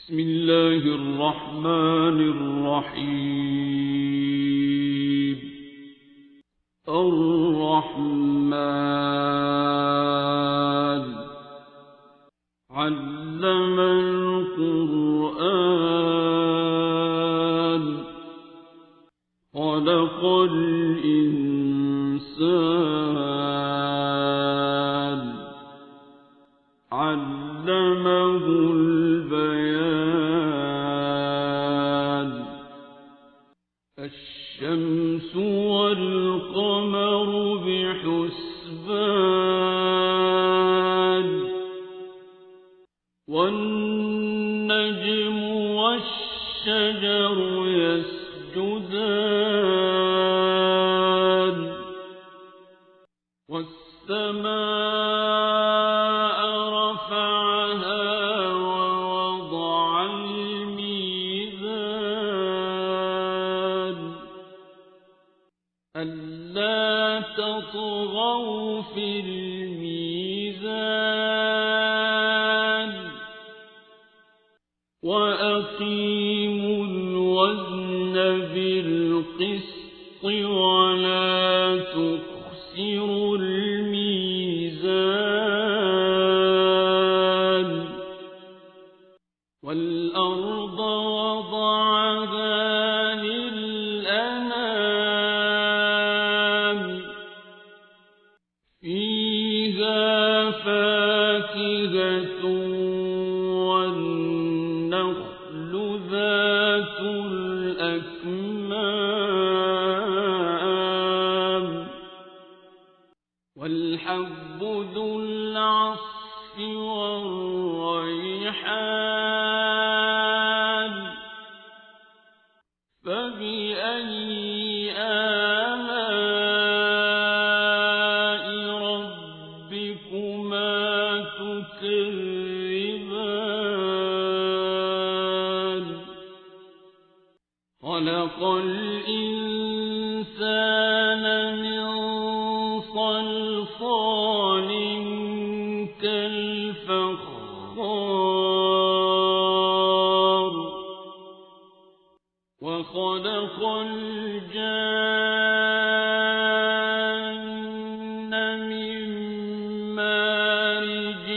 بسم الله الرحمن الرحيم. الرحمن علم القرآن خلق الإنسان علمه البيان. الشمس والقمر بحسبان والنجم والشجر يسجدان والسماء رفعها ووضع الميزان ألا تطغوا في الميزان وأقيموا الوزن بالقسط ولا تخسروا الميزان. والأرض وضعها للأنام فيها فاكهة والنخل ذات الأكمام والحب ذو العصف والريحان فبأي آلاء ربكما تكذبان. خلق الإنسان من صلصال كالفخار وخلق الجان من مارج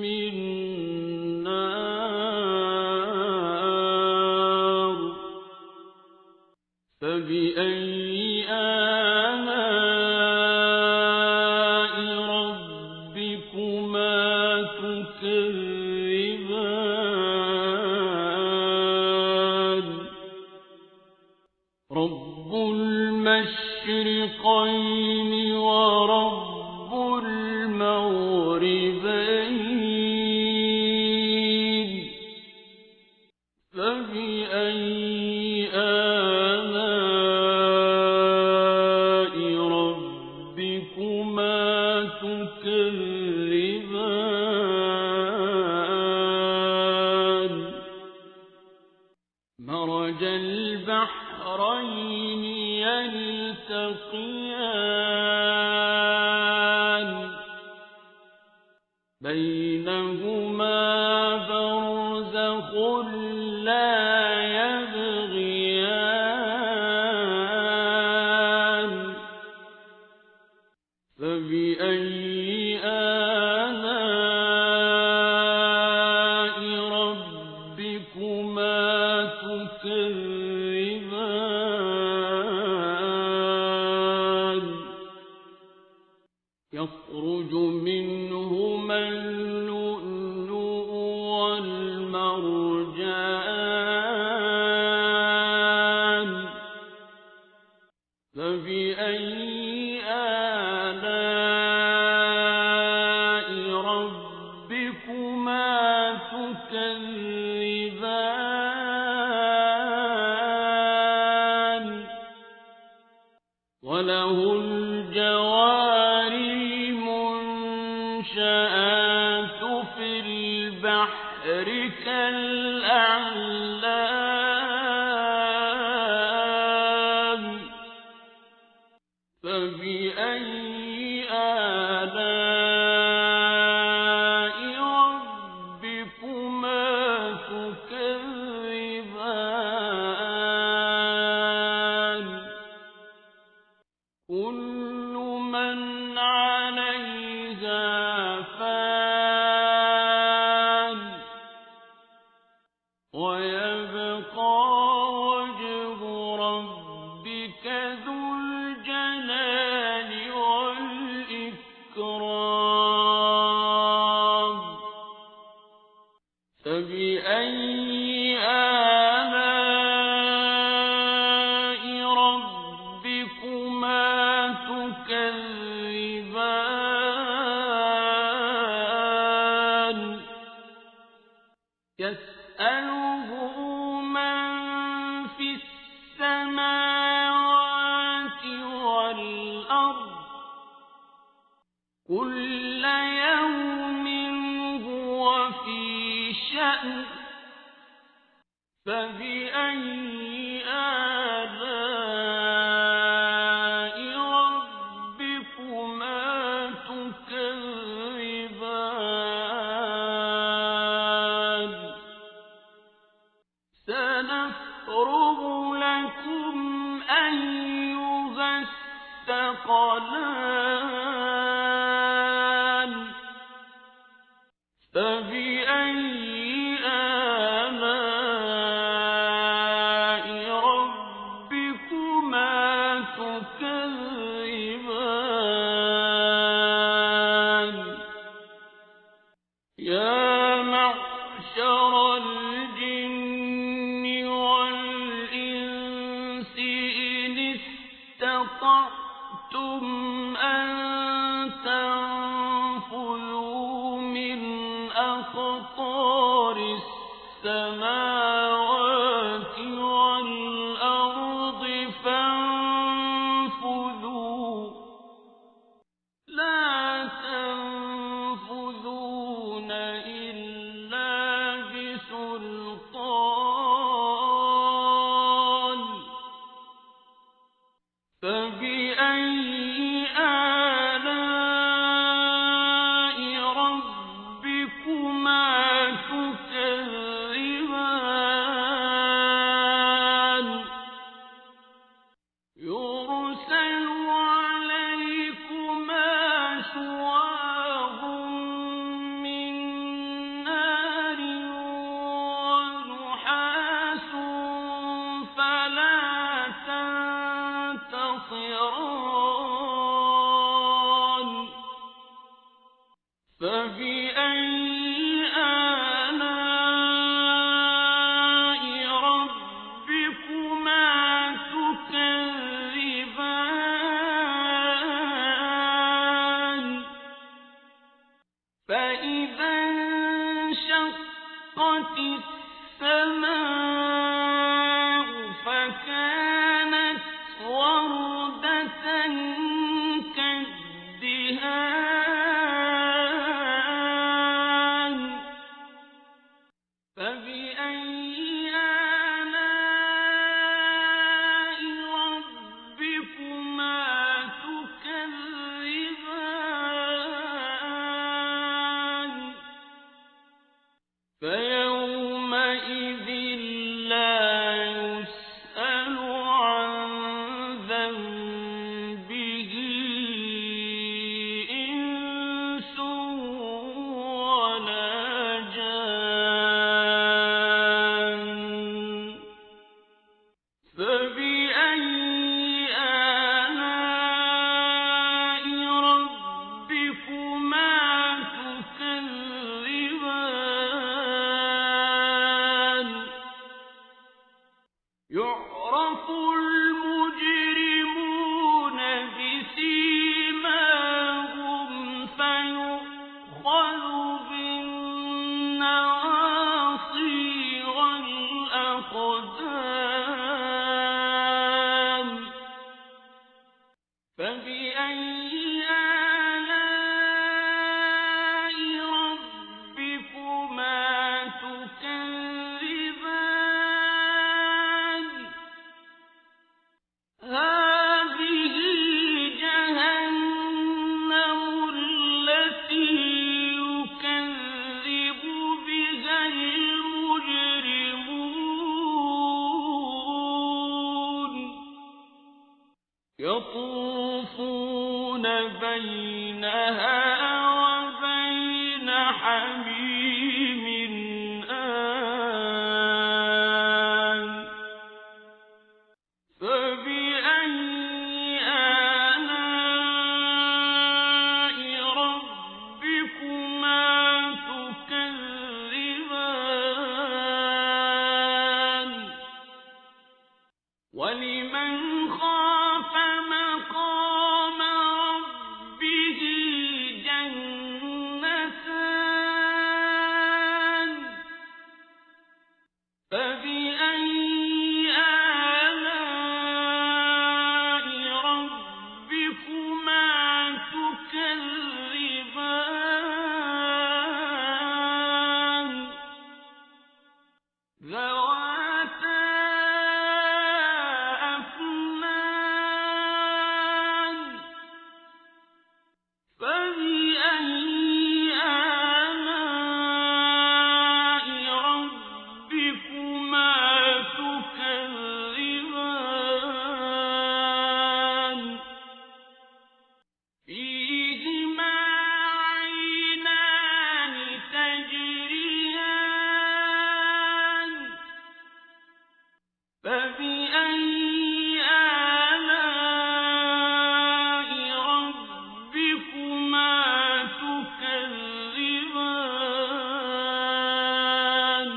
من نار فبأي آلاء ربكما تكذبان. رب المشرقين ورب المغربين فبأي آلاء ربكما تكذبان. مرج البحرين يلتقيان بينهما برزخ لا يبغيان فبأي آلاء ربكما تكذبان. يخرج منهما اللؤلؤ والمرجان فبأي آلاء ربكما تكذبان. وله الجوار المنشآت في البحر كالأعلام فبأي آلاء ربكما تكذبان. فبأي آلاء ربكما تكذبان يسأله من في السماوات والأرض كل يوم هو في شأن فبأي آلاء ربكما تكذبان سنفرغ لكم أيها الثقلان فبأي آلاء ربكما تكذبان يا معشر الجن والإنس إن استطعتم أن تنفذوا من أقطار السماوات والأرض فانفذوا لا تنفذون إلا بسلطان فبأي آلاء ربكما تكذبان يرسل عليكما شواظ من نار ونحاس فلا تنتصران فبأي آلاء ربكما تكذبان فإذا انشقت السماء فكانت وردة كالدهان فبأي آلاء ربكما تكذبان فيومئذ لا يسأل عن ذنبه إنس ولا جان فبأي آلاء ربكما تكذبان يعرف المجرمون بسيماهم فيؤخذ بالنواصي والأقدام فبأي آلاء ربكما تكذبان هذه جهنم التي يكذب بها المجرمون يطوفون بينها وبين حميم آن فبأي آلاء ربكما تكذبان ذواتا أفنان فبأي آلاء ربكما تكذبان فيهما عينان تجريان فبأي آلاء ربكما تكذبان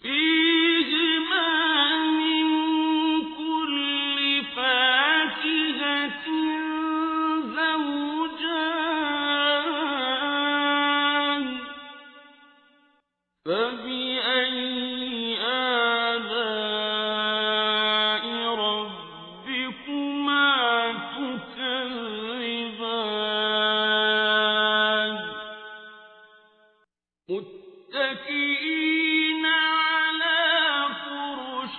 فيهما من كل فاكهة زوجان فبأي آلاء ربكما تكذبان متكئين على فرش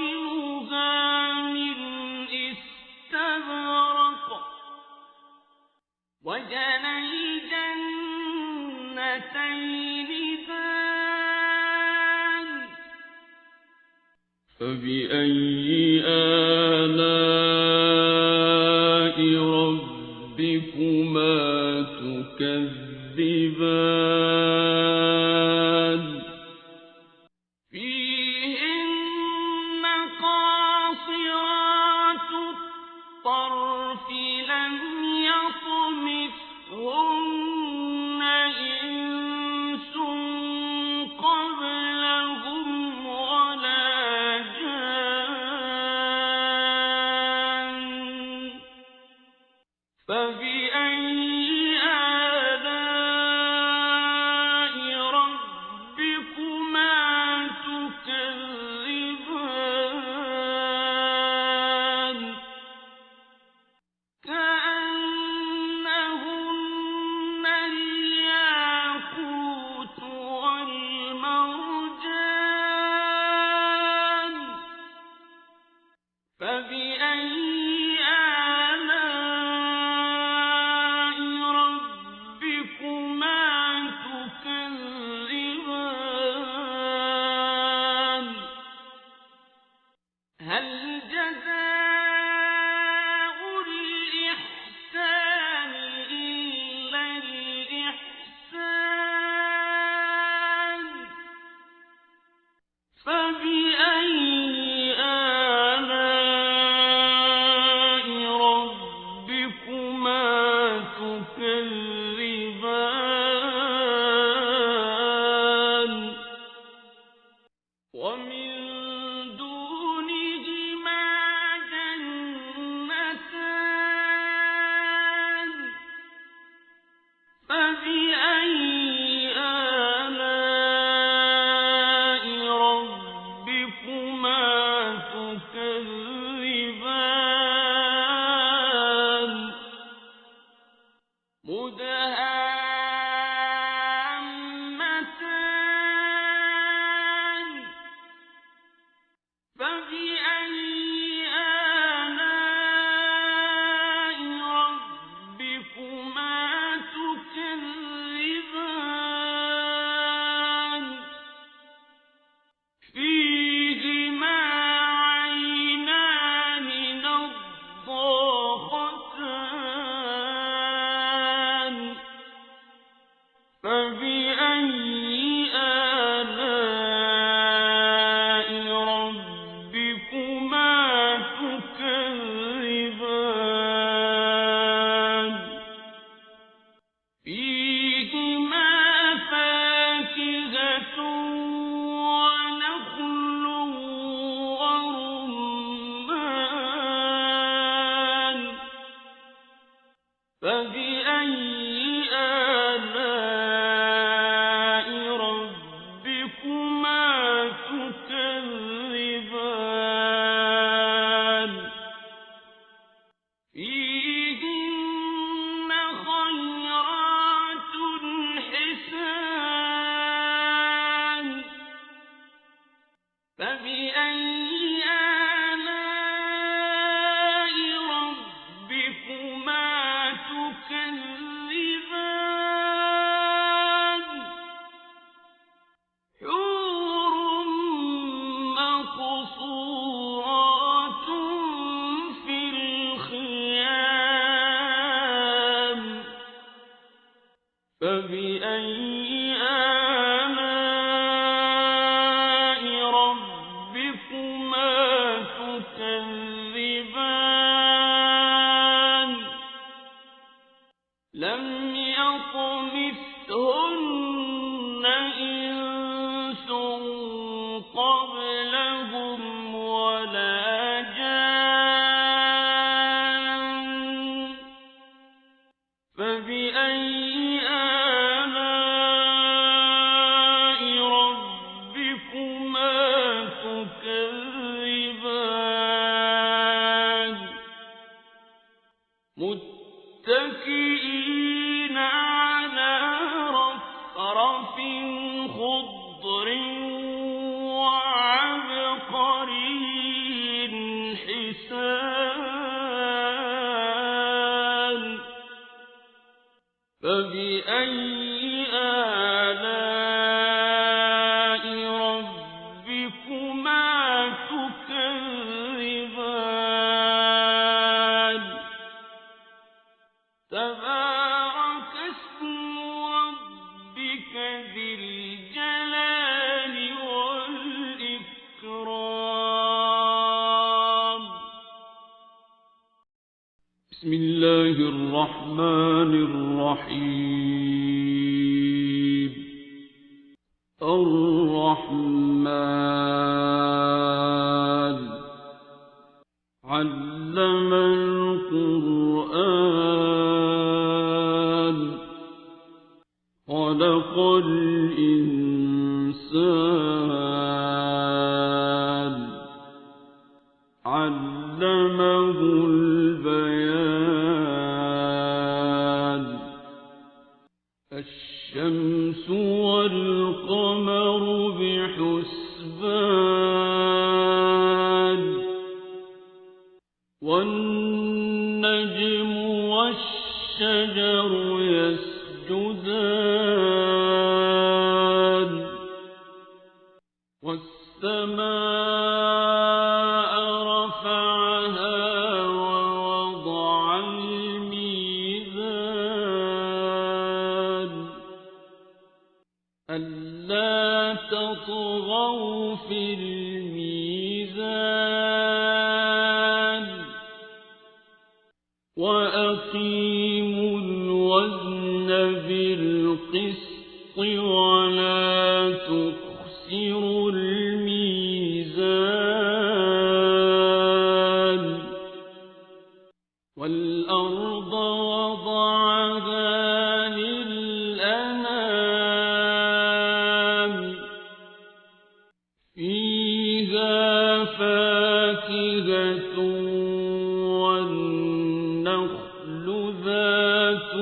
بطائنها من استبرق وجنى الجنتين دان فبأي آلاء ربكما تكذبان فيهن قاصرات الطرف لم يطمثهن إنس قبلهم ولا جان فبأي آلاء ربكما تكذبان كأنهن الياقوت والمرجان فبأي آلاء ربكما تكذبان هل جزاء الإحسان إلا الإحسان فبأي آلاء ربكما تكذبان ومن دونهما جنتان فبأي آلاء ربكما تكذبان مدهامتان فبأي آلاء ربكما تكذبان فيهما عينان نضاختان فبأي آلاء ربكما تكذبان فيهما فاكهة ونخل ورمان فبأي آلاء ربكما تكذبان فيهن خيرات فبأي آلاء ربكما تكذبان لم يطمثهن إنس قبلهم ولا جان فبأي آلاء ربكما تكذبان متكئين على رفرف خضر وعبقري حسان فبأي آلاء ربكما تكذبان تبارك اسم ربك ذي الجلال والإكرام بسم الله الرحمن الرحيم الرحمن علم القرآن خلق الإنسان علمه البيان الشمس والقمر بحسبان والنجم والشجر يسجدان والسماء رفعها ووضع الميزان ألا تطغوا في الميزان وأقيموا الوزن بالقسط ولا تخسروا الميزان والأرض وضعها للأنام فيها فاكهة والنخل ذات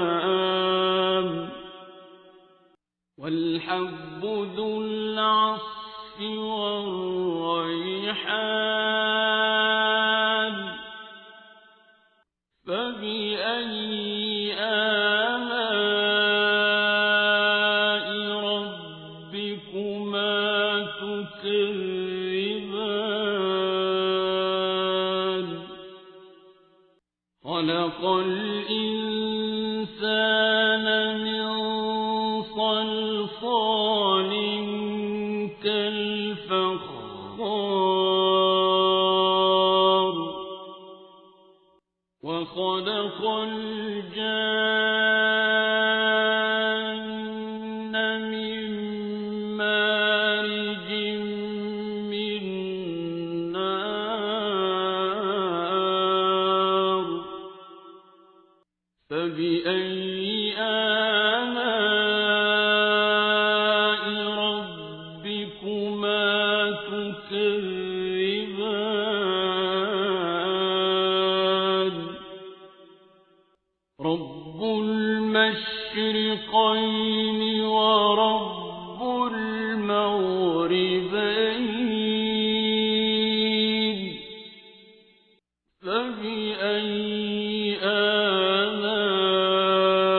الأكمام والحب ذو العصف والريحان فبأي آلاء ربكما تكذبان خلق الإنسان من صلصال كالفخار وخلق الجان من مارج من نار فبأي آلاء ربكما تكذبان رب المشرقين ورب المغربين فبأي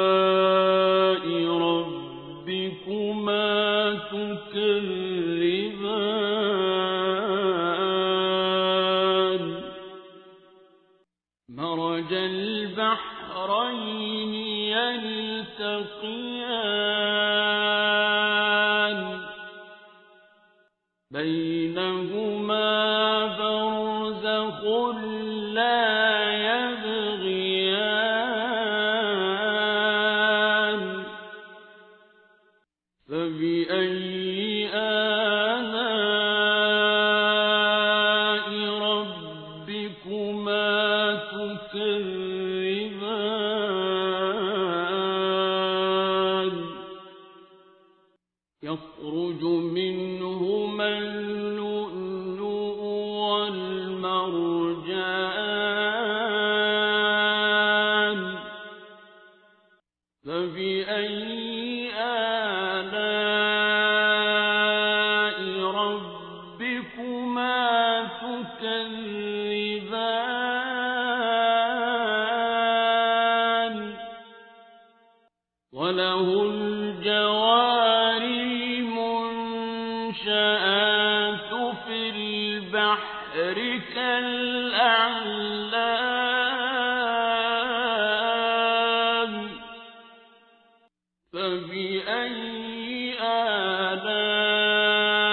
آلاء ربكما تكذبان مرج البحرين يلتقيان بينهما برزخ لا يبغيان فبأي آلاء ربكما تكذبان يخرج منهما اللؤلؤ والمرجان فبأي آلاء ربكما تكذبان وله الجوار المنشآت في البحر كالأعلام فبأي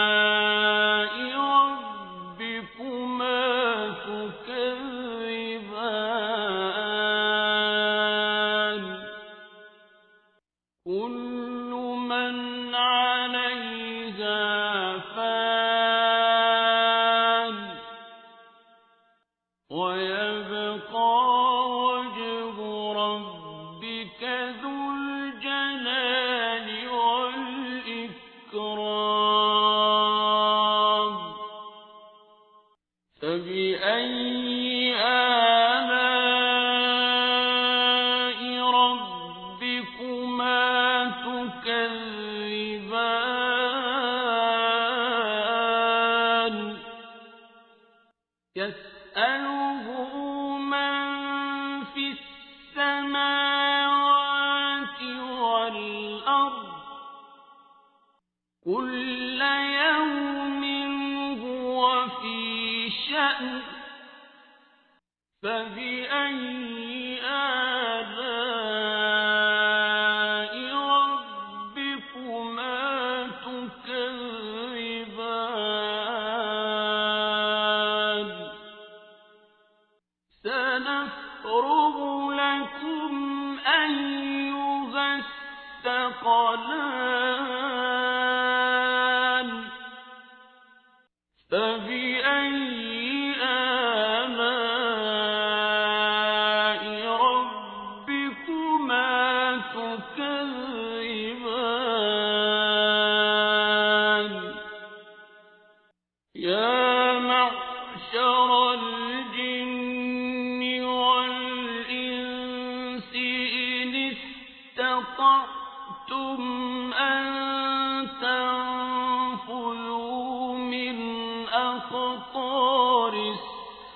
آلاء ربكما تكذبان كل من عليها فان ويبقى وجه ربك ذو الجلال والإكرام فبأي آلاء ربكما تكذبان يسأله من في السماوات والأرض كل يوم هو في شأن فبأي آلاء ربكما تكذبان سنفرغ لكم أيها الثقلان فبأي آلاء ربكما تكذبان يا معشر الجن والإنس إن استطعتم أن تنفذوا من أقطار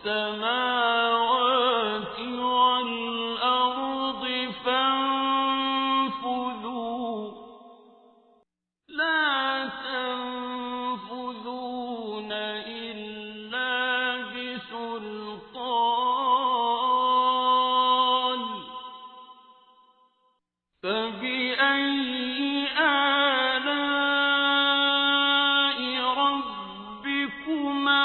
السماوات والأرض فانفذوا لا تنفذون إلا بسلطان فبأي آلاء ربكما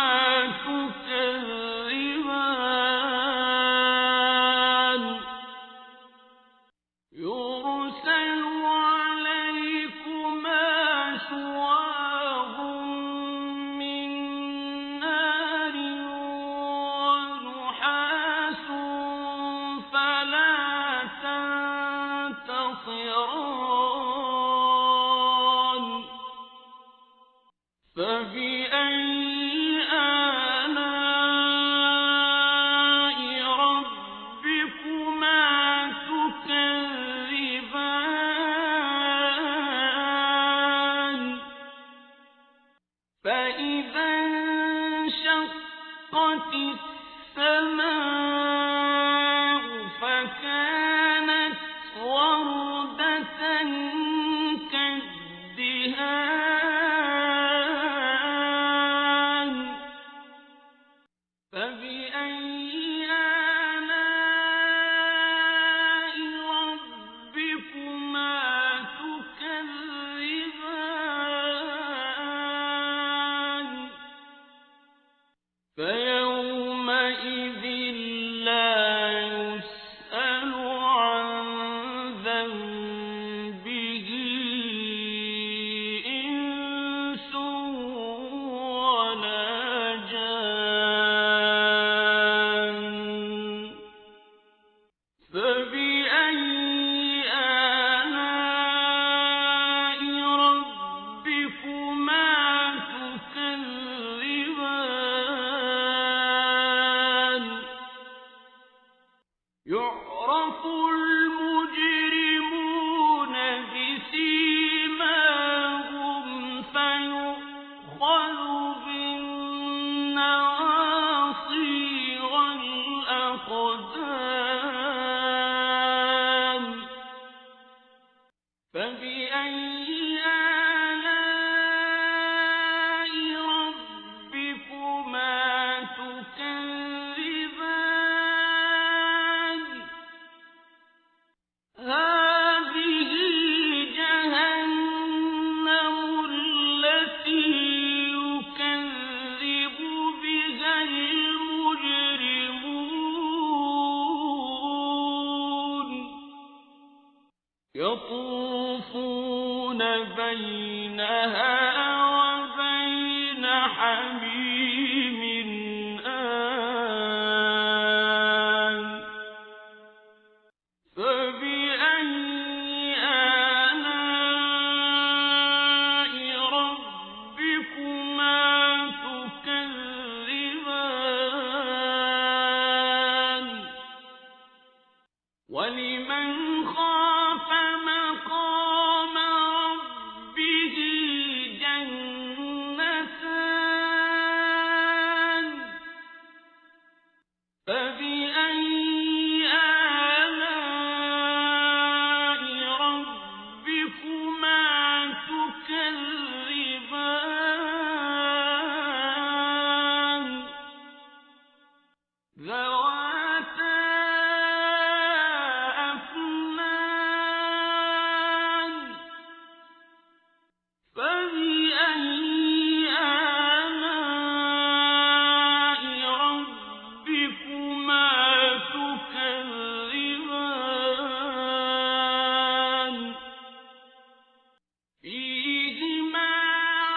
تكذبان يرسل عليكما شواظ من نار ونحاس فلا تنتصران فبأي آلاء ربكما تكذبان فإذا انشقت السماء فكانت وردة فبأي آلاء ربكما تكذبان يعرف المجرمون بسيماهم فيؤخذ بالنواصي والأقدام فبأي آلاء ربكما تكذبان هذه جهنم التي يكذب بها المجرمون يطوفون بينها وبين حميم آن فبأي آلاء ربكما تكذبان ولمن خاف مقام ربه جنتان فبأي آلاء ربكما تكذبان ذواتا أفنان فبأي آلاء ربكما تكذبان فيهما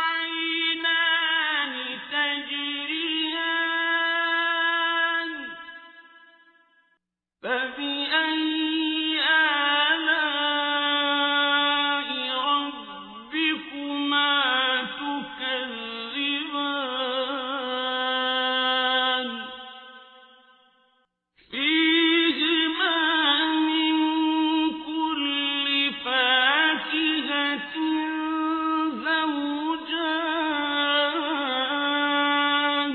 عينان تجريان فبأي آلاء ربكما تكذبان فيهما من كل فاكهة زوجان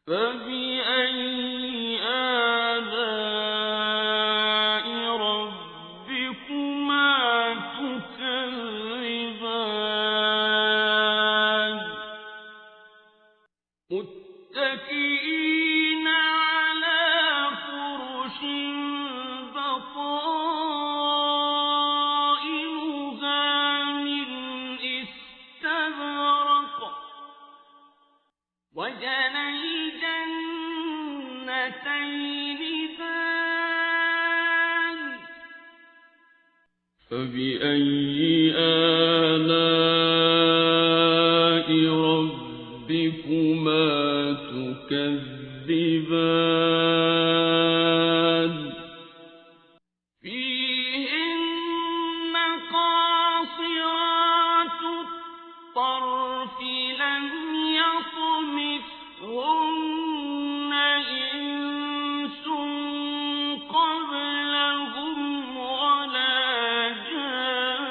فبأي آلاء ربكما تكذبان متكئين على فرش بطائنها من استبرق وجنى الجنتين دان فبأي آلاء ربكما تكذبان فيهن قاصرات الطرف لم يطمثهن إنس قبلهم ولا جان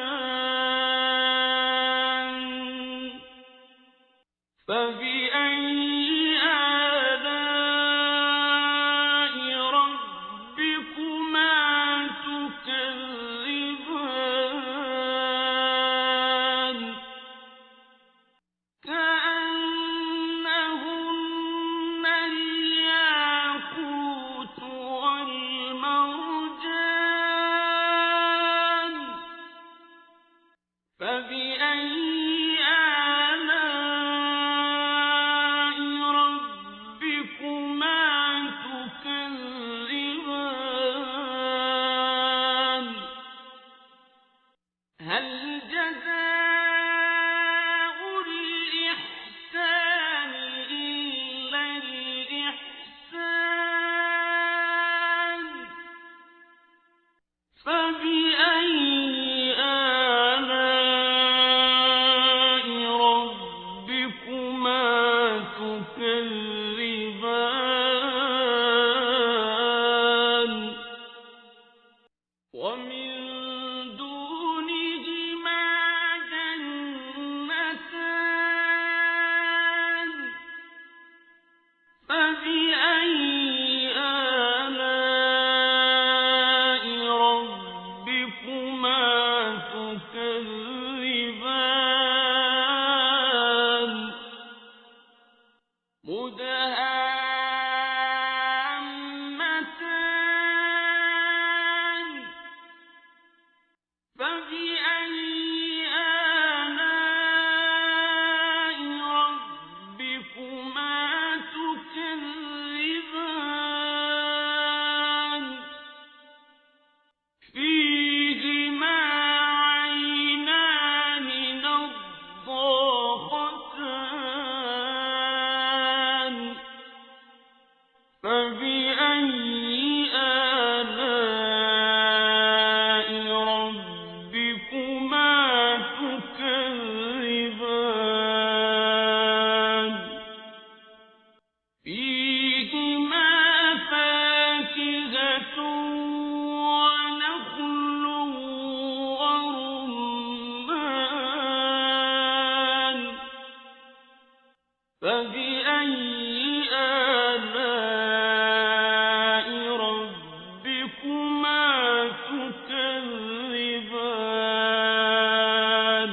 تكذبان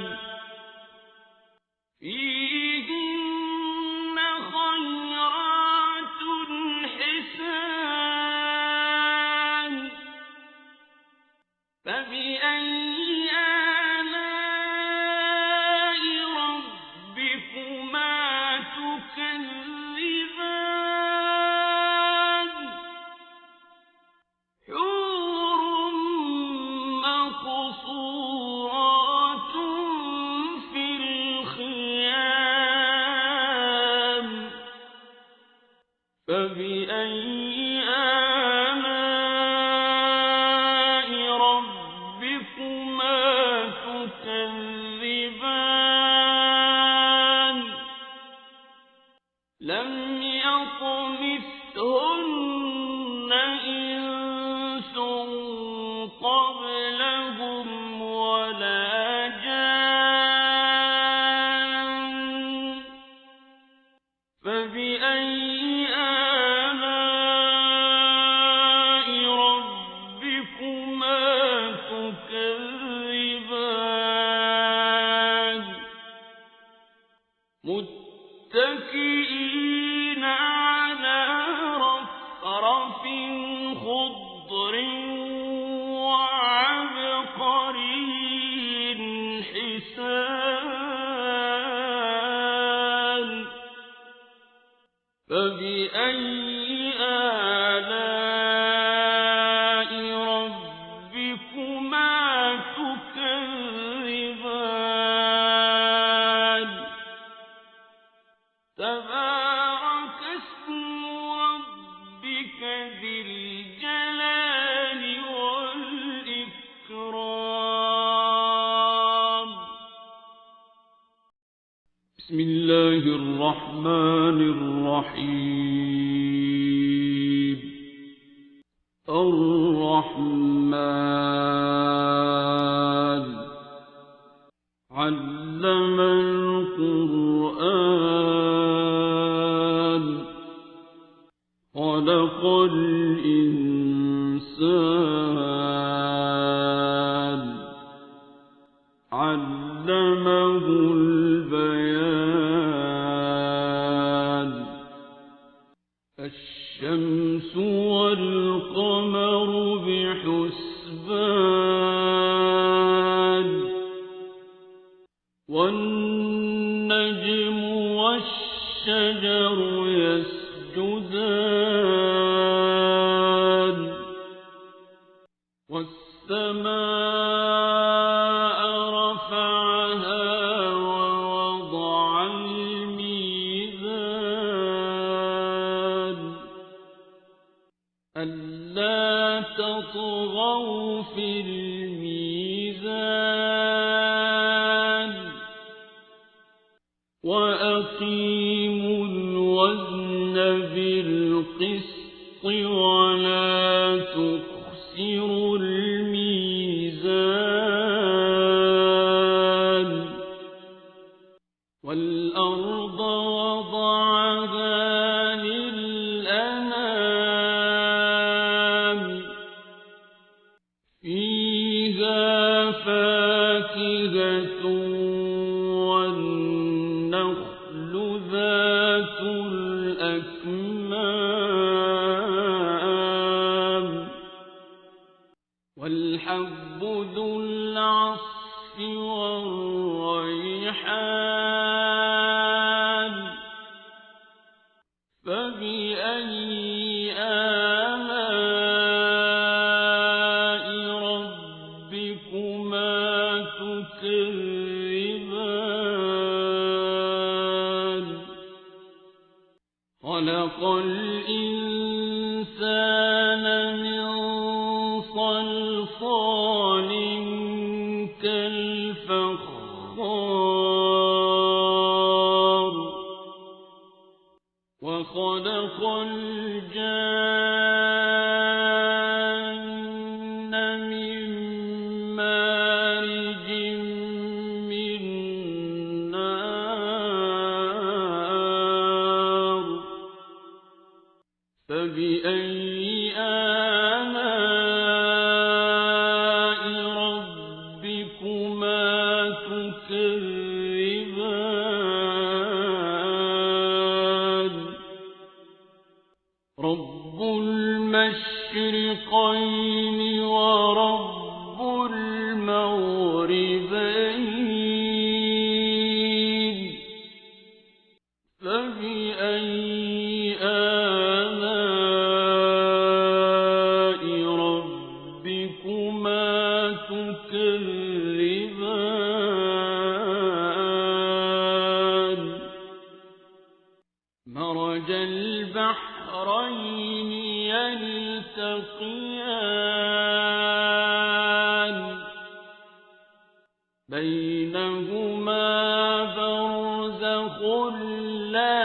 فيهن خيرات حسان فبأي آلاء ربكما تكذبان حور مقصورات في الخيام فبأي آلاء ربكما تكذبان لم يطمثهن إنس قبلهم ولا جان فبأي آلاء ربكما تكذبان متكئين على رفرف خضر وعبقري حسان فبأي آلاء ربكما تكذبان تبارك اسم ربك ذي الجلال والإكرام بسم الله الرحمن الرحيم الرحمن علم القرآن خلق الإنسان علمه البيان الشمس والقمر بحسبان والنجم والشجر يسجدان والسماء رفعها ووضع الميزان ألا تطغوا في الميزان وأقيموا الوزن بالقسط ولا تخسروا الميزان والأرض وضعها للأنام فيها فاكهة والنخل ذات الأكمام والحب ذو العصف والريحان فبأي آلاء ربكما تكذبان خلق الإنسان من صلصال كالفخار وخلق الجان من مارج من نار فبأي آلاء ورب المغربين فبأي آلاء ربكما تكذبان مرج البحرين يلتقيان بينهما برزخ لا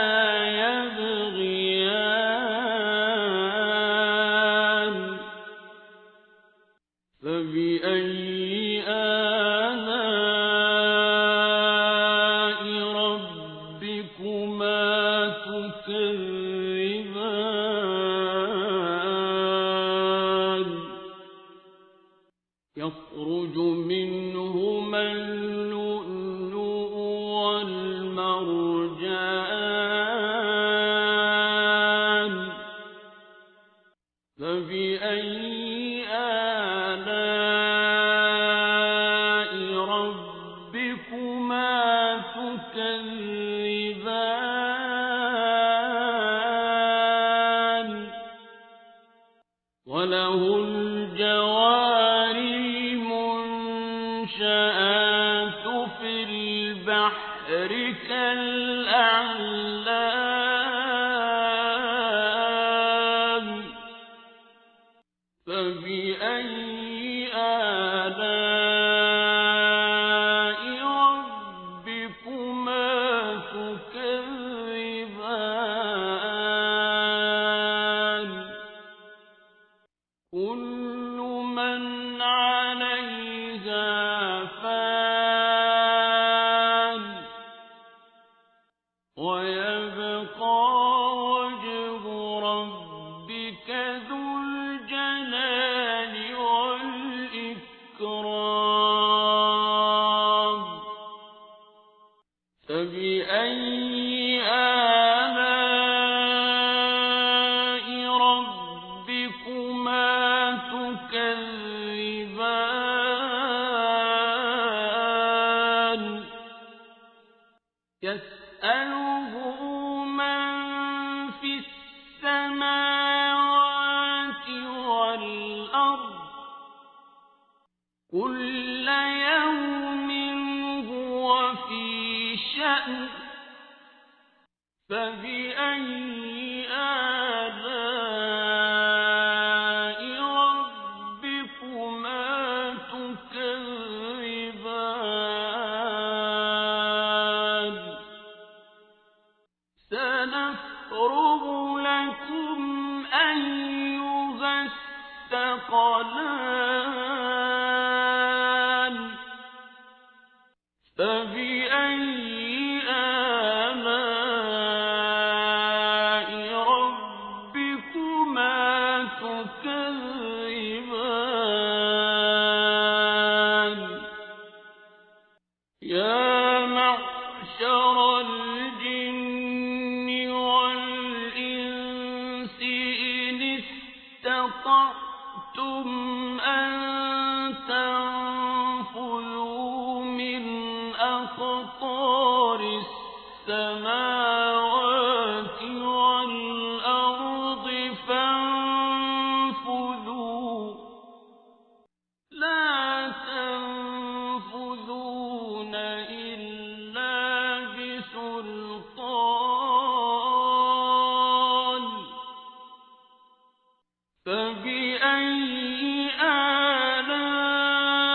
يبغيان فبأي آلاء ربكما تكذبان يخرج منهما اللؤلؤ والمرجان فبأي آلاء ربكما تكذبان وله الجوار المنشآت في البحر كالأعلام فبأي آلاء ربكما تكذبان كل من عليها فان ويبقى وجه ربك ذو الجلال والإكرام فبأي آلاء ربكما تكذبان يسأله من في السماوات والأرض كل يوم هو في شأن فبأي آلاء ربكما تكذبان سنفرغ لكم أيها الثقلان فبأي آلاء ربكما تكذبان يا معشر الجن والإنس إن استطعتم أن تنفذوا من أقطار السماوات والأرض فانفذوا لا تنفذون إلا بسلطان فبأي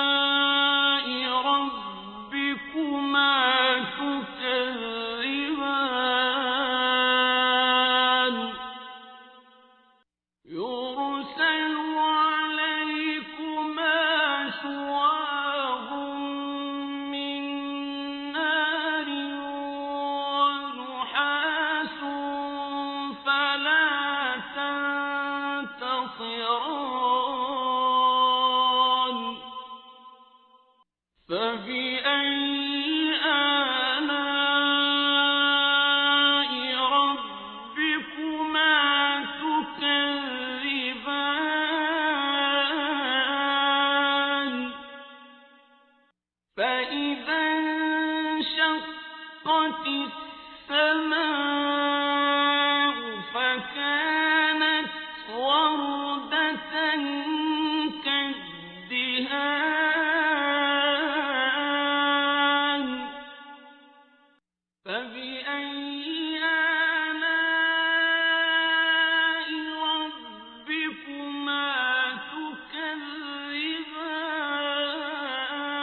آلاء ربكما تكذبان يرسل عليكما شواظ من نار ونحاس فلا تنتصران فبأي آلاء ربكما تكذبان السماء فكانت وردة كالدهان فبأي آلاء ربكما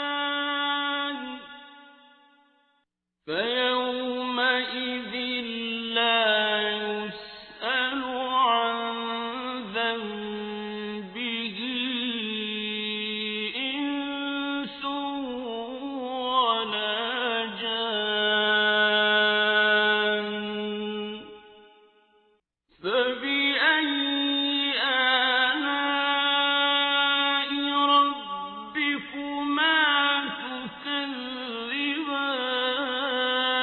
تكذبان فيومئذ لا يسأل عن ذنبه إنس ولا جان فبأي آلاء ربكما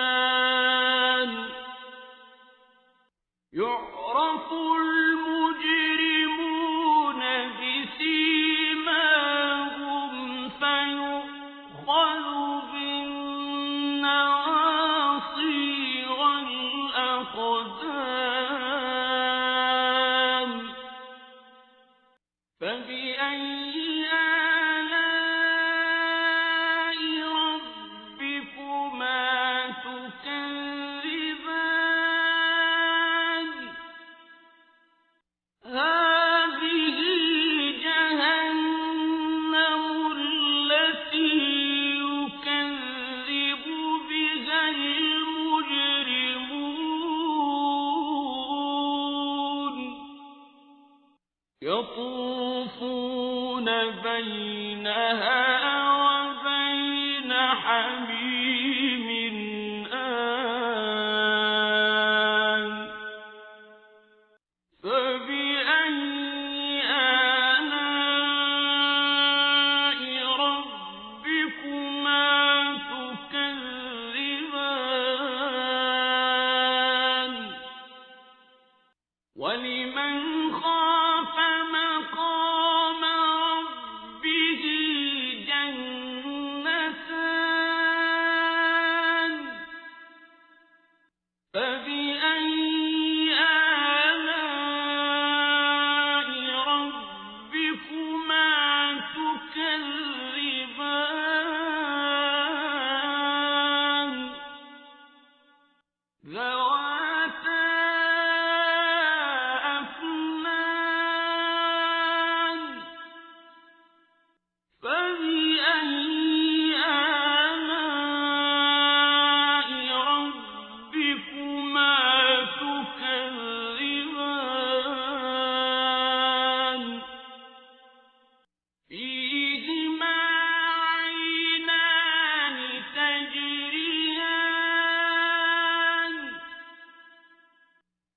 تكذبان يعرف المجرمون بسيماهم فيؤخذ بالنواصي والأقدام فبأي آلاء ربكما تكذبان هذه جهنم التي يكذب بها المجرمون يطوفون بينها وبين حميم آن فبأي آلاء ربكما تكذبان ولمن خاف مقام ربه جنتان فبأي آلاء ربكما تكذبان ذواتا أفنان فبأي آلاء ربكما تكذبان فيهما عينان تجريان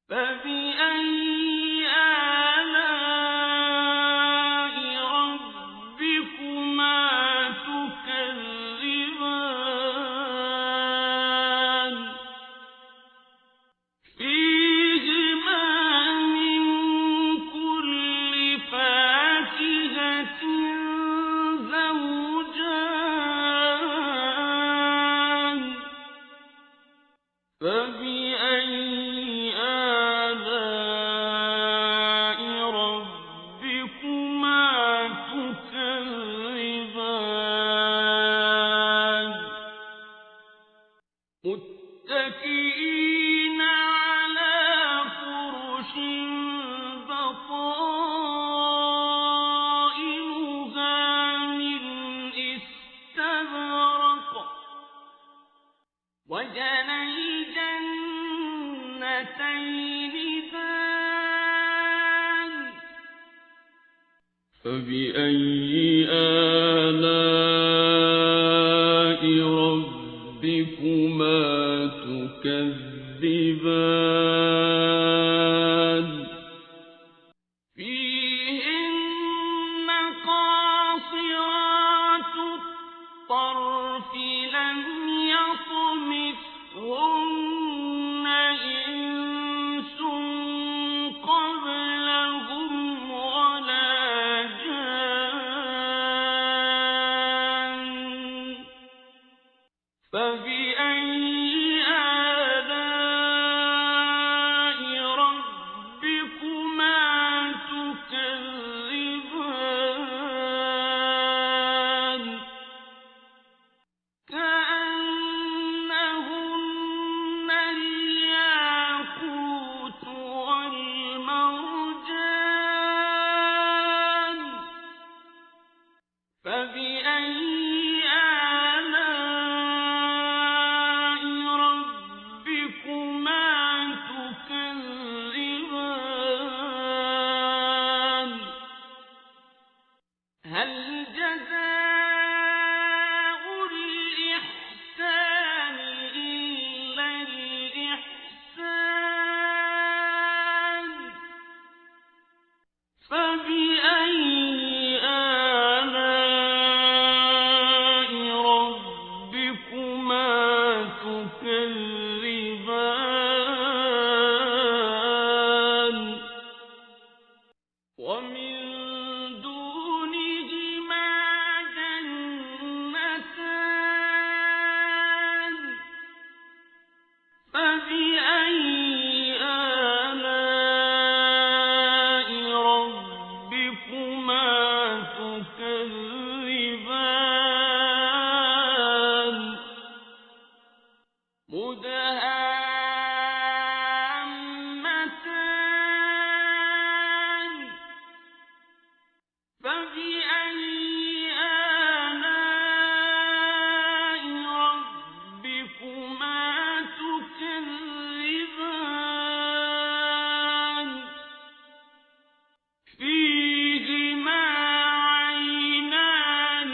فبأي آلاء ربكما تكذبان فيهما من كل فاكهة زوجان فبأي آلاء ربكما تكذبان متكئين على فرش بطائنها من استبرق وجنى الجنتين دان فبأي آلاء ربكما تكذبان فيهن قاصرات الطرف لم يطمثهن إنس قبلهم ولا جان فبأي فبأي آلاء ربكما تكذبان هل جزاء الإحسان إلا الإحسان فبأي آلاء ربكما تكذبان ومن دونهما جنتان فبأي آلاء ربكما تكذبان مدهامتان فبأي آلاء ربكما تكذبان فيهما عينان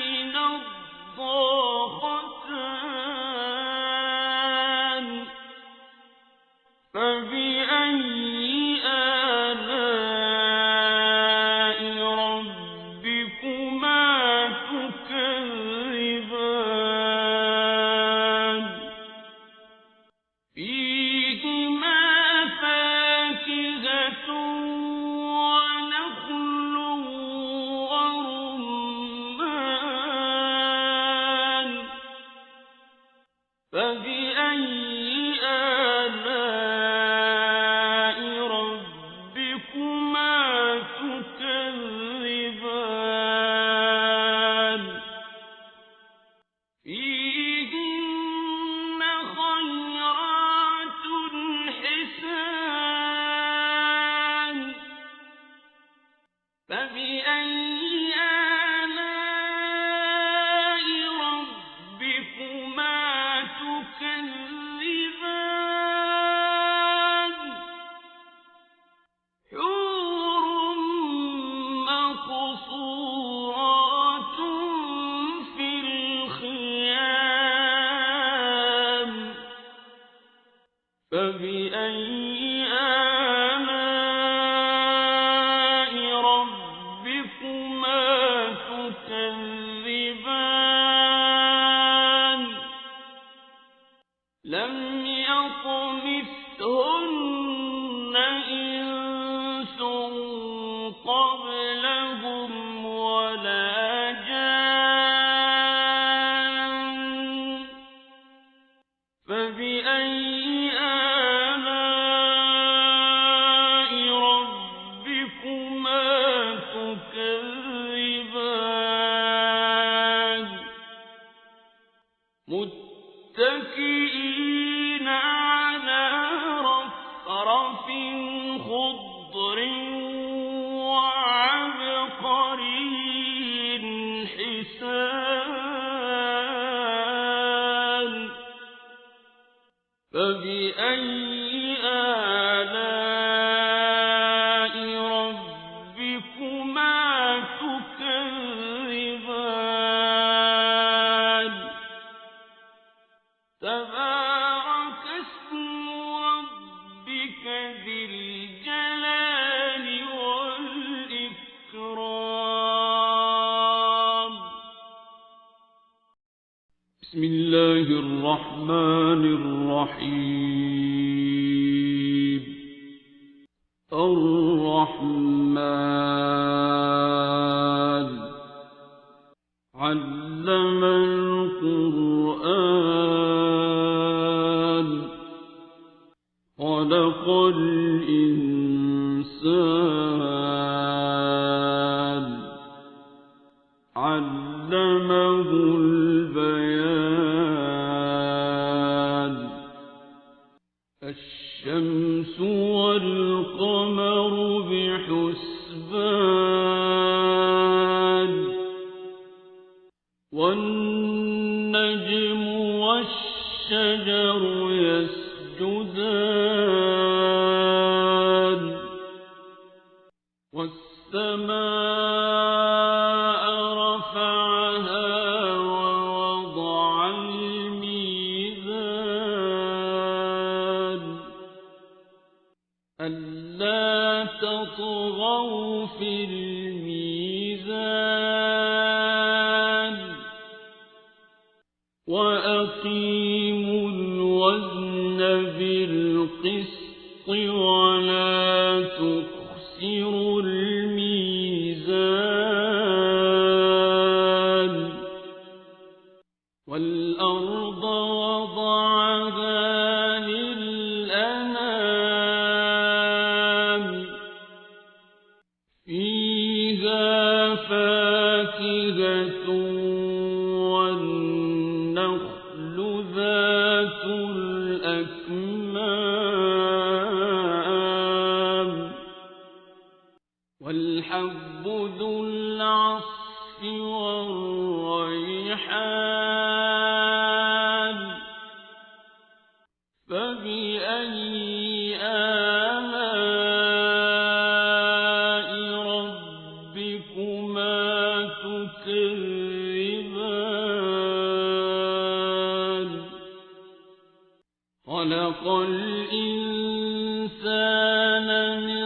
نضاختان فبأي آلاء ربكما تكذبان فيهما فاكهة ونخل ورمان فبأي آلاء ربكما تكذبان فيهن خيرات حسان فبأي آلاء ربكما تكذبان حور مقصورات في الخيام فبأي آلاء ربكما تكذبان لم يطمثهن إنس قبلهم ولا جان فبأي آلاء ربكما تكذبان متكئين على رفرف خضر وعبقري حسان فبأي آلاء ربكما تكذبان تبارك اسم ربك ذي الجلال والإكرام بسم الله الرحمن الرحيم الرحمن علم القرآن خلق الإنسان علمه البيان الشمس والقمر بحسبان والنجم والشجر يسجدان والسماء رفعها ووضع الميزان ألا تطغوا في الميزان وأقيموا الوزن بالقسط ولا تخسروا الميزان والأرض وضعها للأنام فيها فاكهة والنخل ذات الأكمام والحب ذو العصف والريحان فبأي آلاء ربكما تكذبان خلق الإنسان من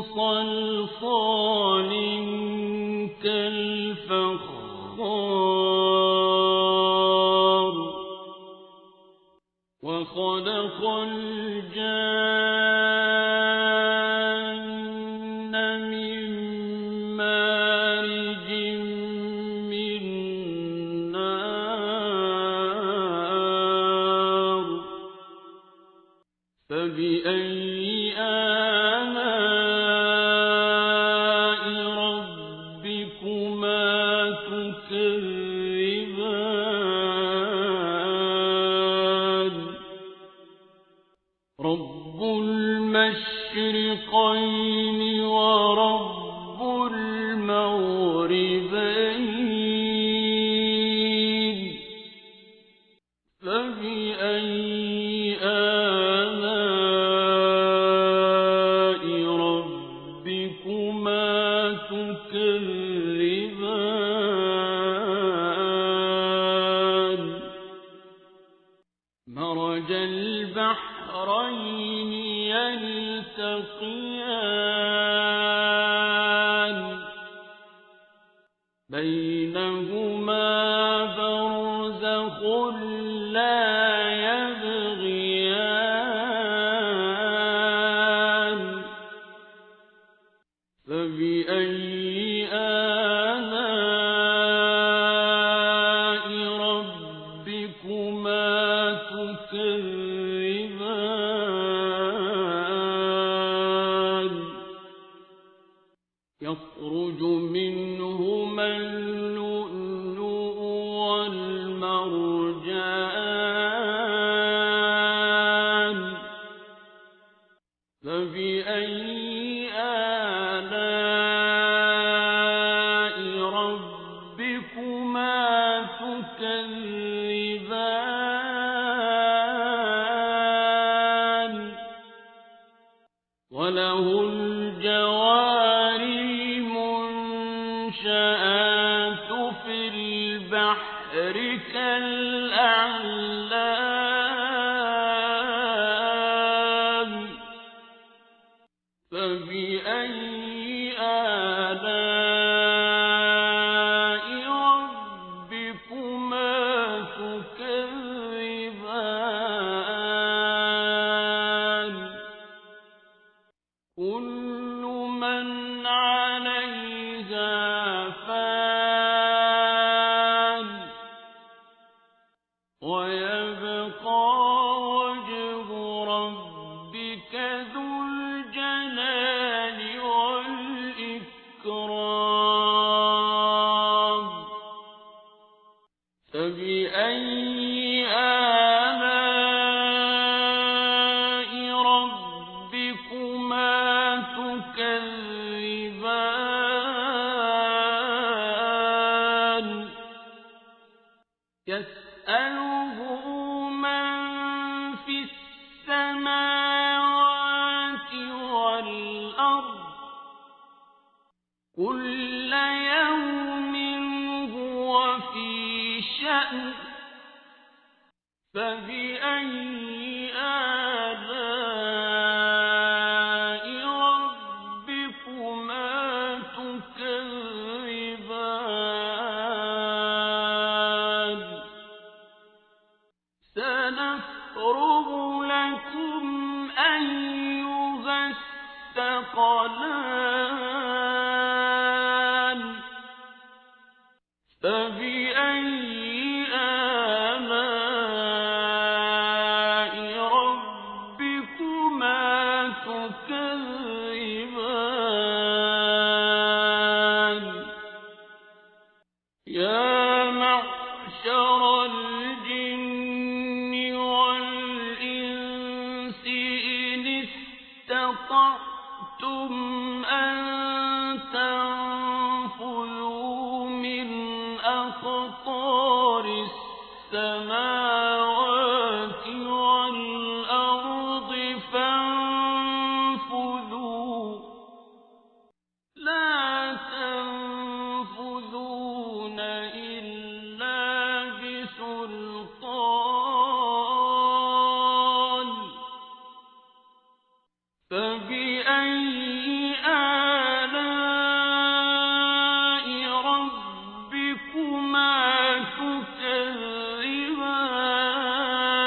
صلصال كالفخار وخلق الجان من مارج من نار فبأي آلاء ربكما تكذبان رب المشرقين ورب المغربين فبأي آلاء ربكما تكذبان مرج البحرين يلتقيان بينهما برزخ لا يبغيان فبأي آلاء ربكما تكذبان يخرج منهما اللؤلؤ والمرجان فبأي آلاء ربكما تكذبان وله الجوار المنشآت في البحر كالأعلام فبأي آلاء ربكما تكذبان كل من عليها فان ويبقى وجه ربك ذو الجلال والإكرام فبأي آلاء ربكما تكذبان يسأله من في السماوات والأرض كل يوم هو في شأن فبأي آلاء ربكما تكذبان سنفرغ لكم أيها الثقلان فبأي آلاء ربكما تكذبان يا معشر الجن والإنس إن استطعتم أن تنفذوا من أقطار السماوات والأرض فانفذوا لا تنفذون إلا بسلطان فبأي آلاء ربكما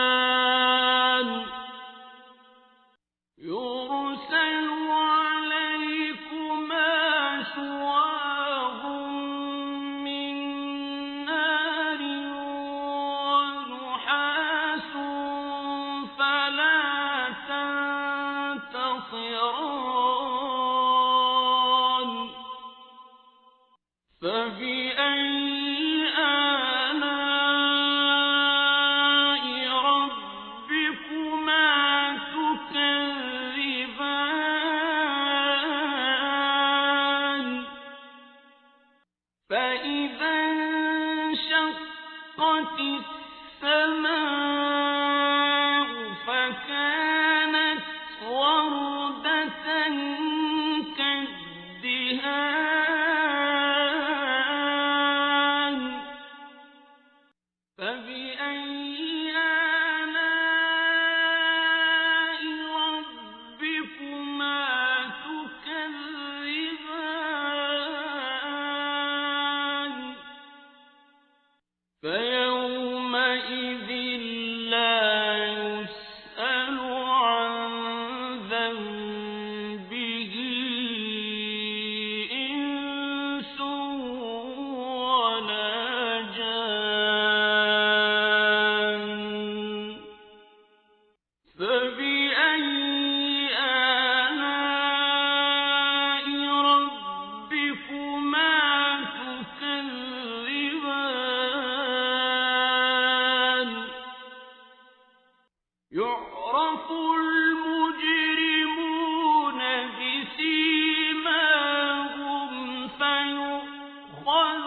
تكذبان يرسل عليكما شواظ من نار ونحاس فلا تنتصران فبأي آلاء ربكما تكذبان فإذا انشقت السماء فكانت وردة كالدهان فبأي آلاء ربكما تكذبان فيومئذ لا يسأل عن ذنبه إنس ولا جان فبأي آلاء ربكما تكذبان يعرف المجرمون بسيماهم فيؤخذ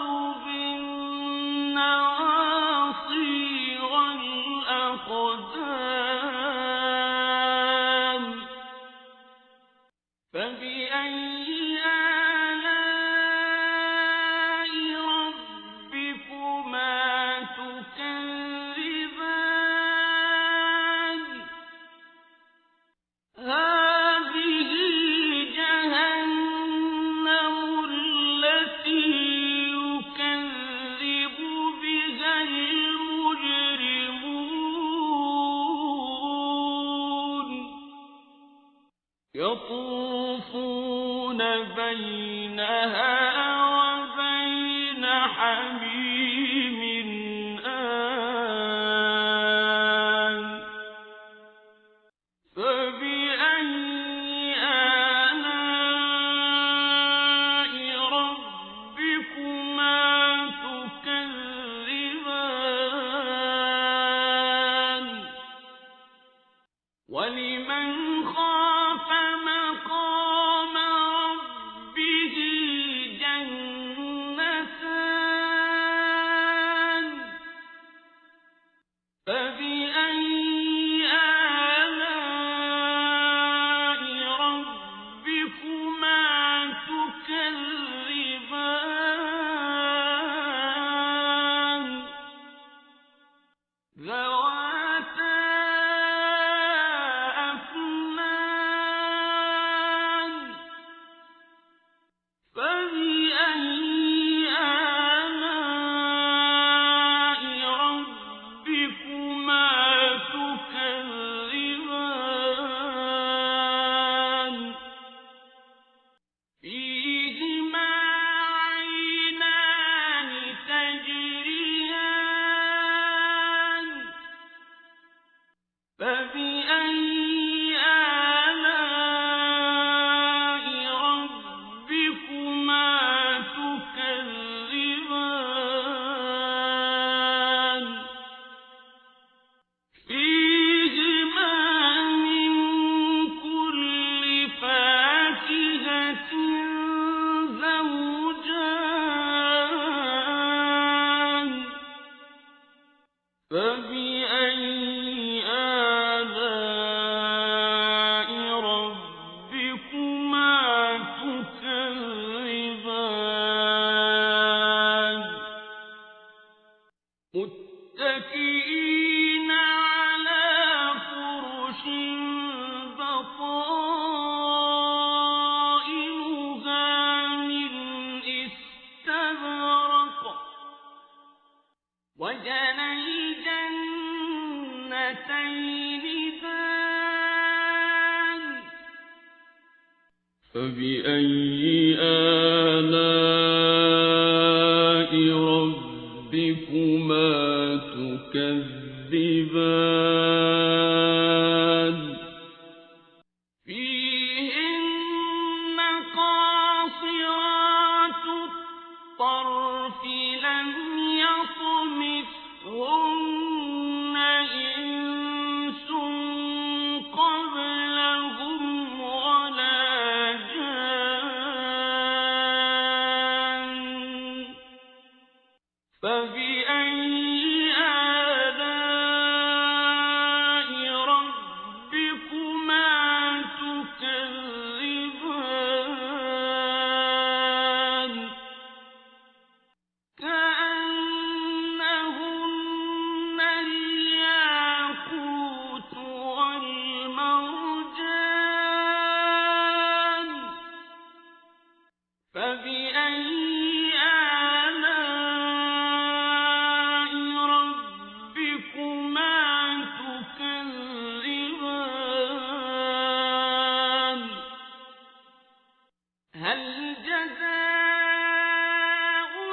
بالنواصي والأقدام فبأي آلاء ربكما تكذبان هذه جهنم التي يكذب بها المجرمون يطوفون بينها وبين حميم آن فبأي آلاء ربكما تكذبان ولمن خاف مقام ربه جنتان متكئين على فرش بطائنها من استبرق وجنى الجنتين دان فبأي آلاء ربكما تكذبان فيهن قاصرات الطرف لم يطمثهن إنس قبلهم ولا جان فبأي آلاء ربكما تكذبان كأنهن الياقوت والمرجان فبأي آلاء ربكما تكذبان هل جزاء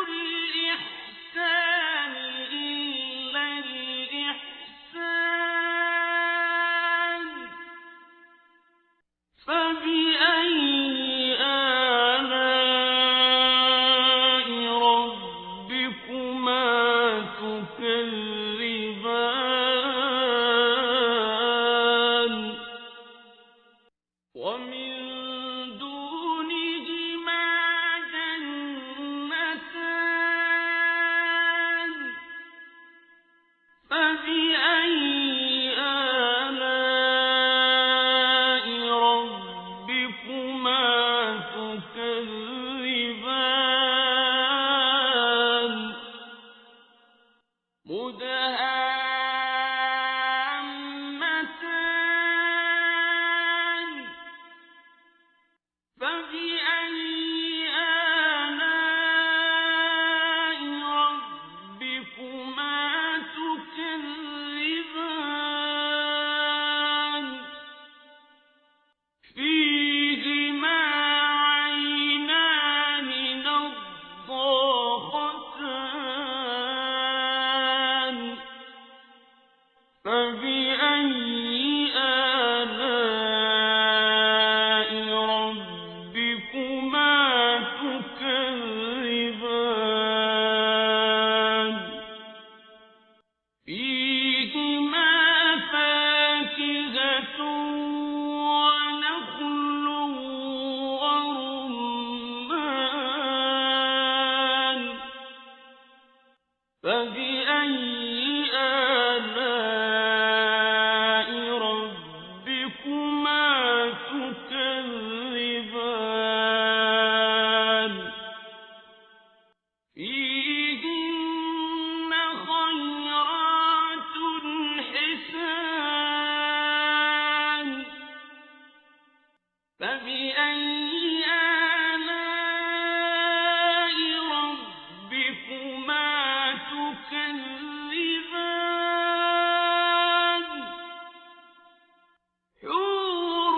الإحسان إلا الإحسان فبأي آلاء ربكما تكذبان ومن دونهما جنتان فبأي آلاء ربكما تكذبان مدهامتان فبأي آلاء ربكما تكذبان فيهما عينان نضاختان فبأي آلاء ربكما تكذبان فيهما فاكهة ونخل ورمان فبأي آلاء ربكما تكذبان فيهن خيرات حسان فبأي آلاء ربكما تكذبان حور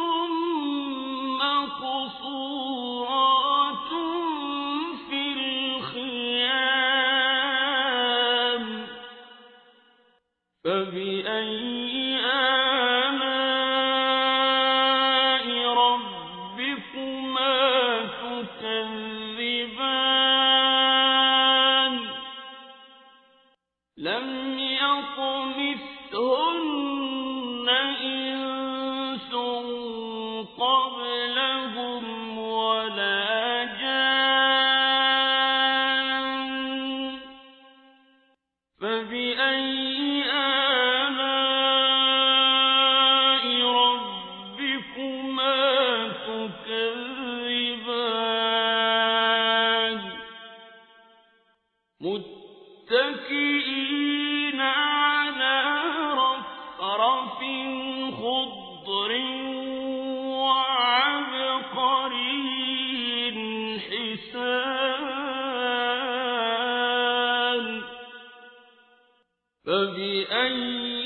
مقصورات في الخيام فبأي آلاء ربكما تكذبان لم يطمثهن إنس قبلهم ولا جان فبأي آلاء ربكما تكذبان متكئين على رفرف خضر وعبقري حسان فبأي